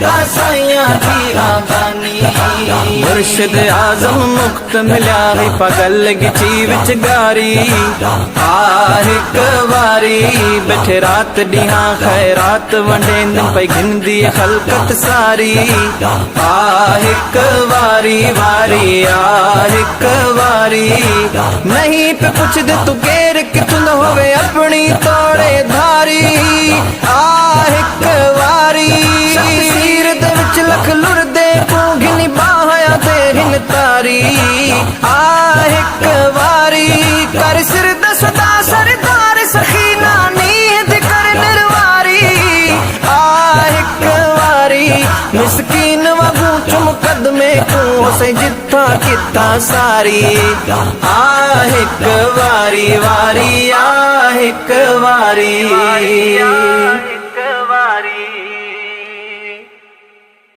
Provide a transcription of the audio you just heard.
साइयां दी आगानी। मुर्शिद आजम मुक्त मिल्या ही पगल गिची विच गारी। हिक वारी बैठे रात डिहा खैरात वंडेंद पई घिंदी खलकत सारी। हिक वारी वारी हिक वारी। नहीं पे पुछ दे तू केर किथों न होवे अपनी तोड़े धारी। हिक वारी सीर दे विच लख लुरदे तू घिनी बाहाया ते हिन तारी। हिक वारी कर सिर दसदा सरदार सखीना नींद कर निर्वारी। हिक वारी मिस्कीन वागू चुम कदमे को से जिथा किथा सारी। हिक वारी वारी हिक वारी।